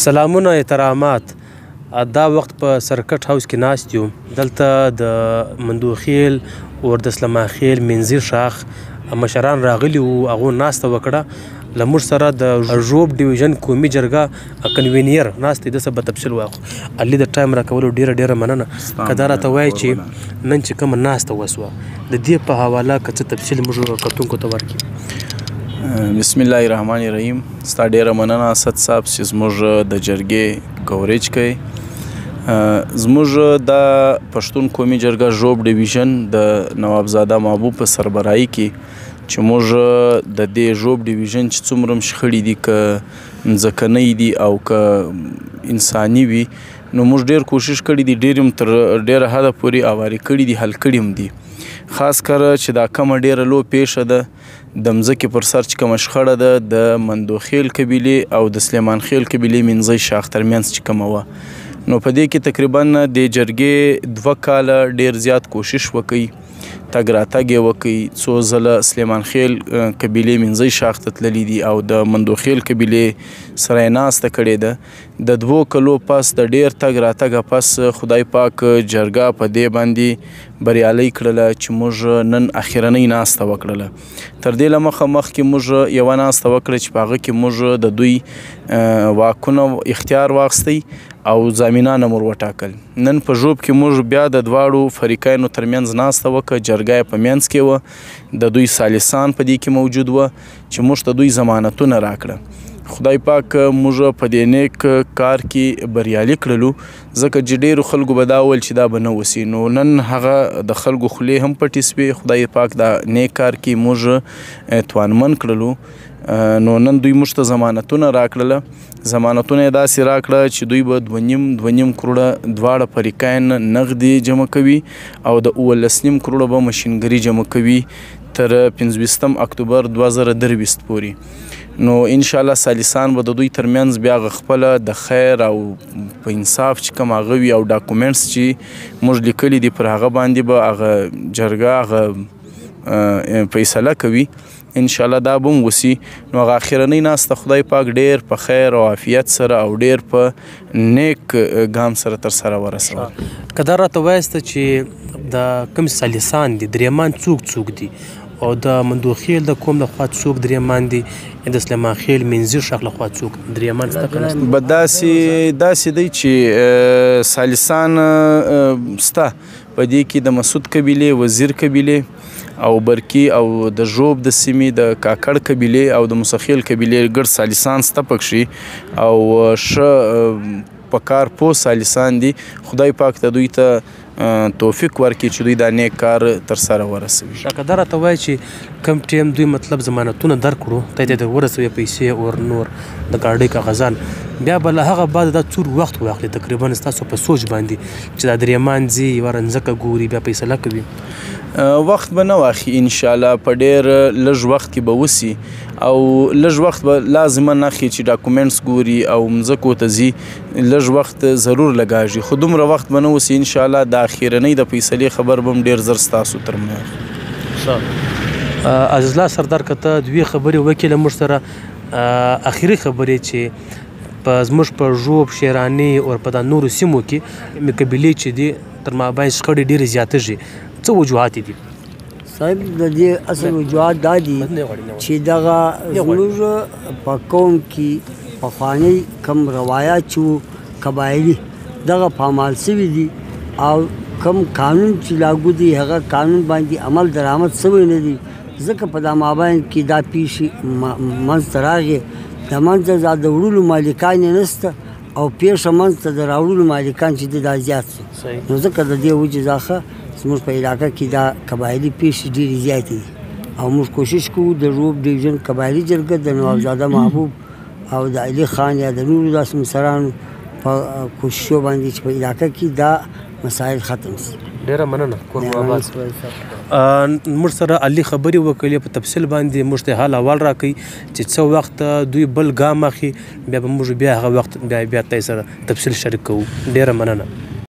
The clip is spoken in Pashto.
سلامونه احترامات. دا وخت په سرکټ هاوس کې ناست یو. دلته د مندوخیل اور د سلماخیل منځي شاخ مشران راغلي وو. هغو ناسته وکړه. له موږ سره د ژوب ډیویژن قومي جرګه کنوینیر ناست دی. ده څه به تفصیل واخلو. علي د ټایم راکولو ډېره مننه. که دا راته وایي چې نن چې کومه ناسته وسوه د دې په حواله که څه تفصیل موږ کتونکو ته ورکړي. بسم الله الرحمن الرحیم. ستا ډېره مننه اسد صاحب چې زموږ د جرګې کوریج کوي. زموږ د پښتون قومي جرګه ژوب ډیویژن د نوابزاده محبوب په سربراهي کې چې موږ د دې ژوب ډیویژن چې څومره هم شخړې دي که ځمکنۍ دي او که انساني وي نو موږ ډېر کوشش کړی دی. ډېر هم تر ډېره حده پورې اوارې کړي دي، حل کړي هم دي. خاص کر چې دا کومه ډېره لو پیښه ده د مځکې پر سر چې کومه شخړه ده د مندوخیل قبیلې او د سلیمان خیل قبیلې منځی شاخ ترمنځ چې کومه وه نو په دې کې تقریبا د جرګې 2 کاله ډېر زیات کوشش وکړي. تګ راتګ یې وکړي. څو ځله سلیمان خیل قبیلې منځی شاخ ته تللي دي او د مندوخیل قبیلې سره یې ناسته کړې ده. د 2 کلو پس د ډېر تګ راتګه پس خدای پاک جرګه په دې باندې بریالۍ کړله چې موږ نن اخرنۍ ناسته وکړله. تر دې له مخکې موږ یوه ناسته وکړه چې په هغه کې موږ د دوی واکونه اختیار واخیستی او زامنان هم ور وټاکل. نن په ژوب کې موږ بیا د دواړو فریقینو ترمنځ ناسته وکړه. جرګه یې په منځ کې وه. د دوی ثالثان په دې کې موجود وه چې موږ ته دوی ضمانتونه راکړه. خدای پاک موږ په دې نیک کار کې بریالي کړلو ځکه چې ډېرو خلکو به دا ویل چې دا به نه وسي. نو نن هغه د خلکو خولې هم پټې سوې. خدای پاک دا نیک کار کې موږ توانمن کړلو. نو نن دوی موږ ته ضمانتونه راکړله. ضمانتونه یې داسې راکړه چې دوی به 2.5 کروړه دواړه فریقین نغدي جمع کوي او د 18.5 کروړه به مشینګري جمع کوي تر 25 اکتوبر 2023 پورې. نو انشاءالله ثالثان به د دوی ترمنځ بیا خپله د خیر او په انصاف چې کوم هغه وي او ډاکومنټس چې موږ لیکلي دي پر هغه باندې به هغه جرګه هغه فیصله کوي. انشاءالله دا به هم وسي. نو هغه اخرنۍ ناسته خدای پاک ډېر په خیر او عافیت سره او ډېر په نیک ګام سره تر سره ورسول. که دا راته وایسته چې د کوم ثالثان دي درېمان څوک دي او د مندوخیل د قوم لخوا څوک درېمان دي، د سلیمان خیل منځي شاخ لخوا څوک درېمان شته که نشته؟ به داسې دی چې ثالثان سته. په دې کې د مسعود قبیلې، وزیر قبیلې او برکي او د ژوب د سیمې د کاکړ قبیلې او د موسخیل قبیلې ګډ ثالثان سته پکښې او ښه په کار پوه ثالثان دي. خدای پاک ته دوی ته توفیق ورکړي چې دوی دا نیک کار تر سره ورسوي. که دا راته وایي چې کوم ټیم دوی مطلب ضمانتونه درکړو ته د ورسوي پیسې او نور د ګاډۍ کاغذان بیا به له هغه بعد دا څور وخت واخلي تقریبا ستاسو په سوچ باندې چې دا درېمان ځي یوه رنځکه ګوري بیا فیصله کوي؟ وخت به نه واخلي. انشاءالله په ډېر لږ وخت کې به وسي او لږ وخت به لازمه نه اخلي چې ډاکومنټس ګوري او مځکو ته ځي. لږ وخت ضرور لګاږي خو دومره وخت به نه وسي. انشاءالله د اخرنۍ د فیصلې خبر به هم ډېر زر ستاسو تر ښه. عزیز الله سردار که ته 2 خبرې وکړې له موږ سره اخري خبرې چې زموږ په ژوب شیراني او په دا نورو سیمو کې قبیلې چې دي تر مابین شخړې ډېرې زیاتېږي. څه وجوهات دي؟ صاحب د دې اصل وجوهات دا دي چې دغه زموږ په قوم کې پخواني کوم روایات چې قبایلي دغه پامال سوي دي او کوم قانون چې لاګو دي هغه قانون باندې عمل درآمد سوی نه دي. ځکه په دا مابین کې دا پیښې منځ ته راغې د منځه د وړلو مالکان یې نشته او پیښه منځ ته د راوړلو مالکان چې دي دا زیات شو. نو ځکه د دې وجې څخه زموږ په علاقه کې دا قبایلي پیښې ډېرې زیاتې دي او موږ کوشش کوو د ژوب ډیویژن قبایلي جرګه د نوابزاده محبوب او د علي خان یا د نورو داسې مشرانو په کوششو باندې چې په علاقه کې دا مسایل ختم شي. ډېره مننه. کور مو آباد. موږ سره علي خبرې وکړلې په تفصیل باندې موږ ته حال احوال راکوي چې څه وخت دوی بل ګام اخلي بیا به موږ بیا هغه وخت بیا تاسو سره تفصیل شریک کوو. ډېره مننه.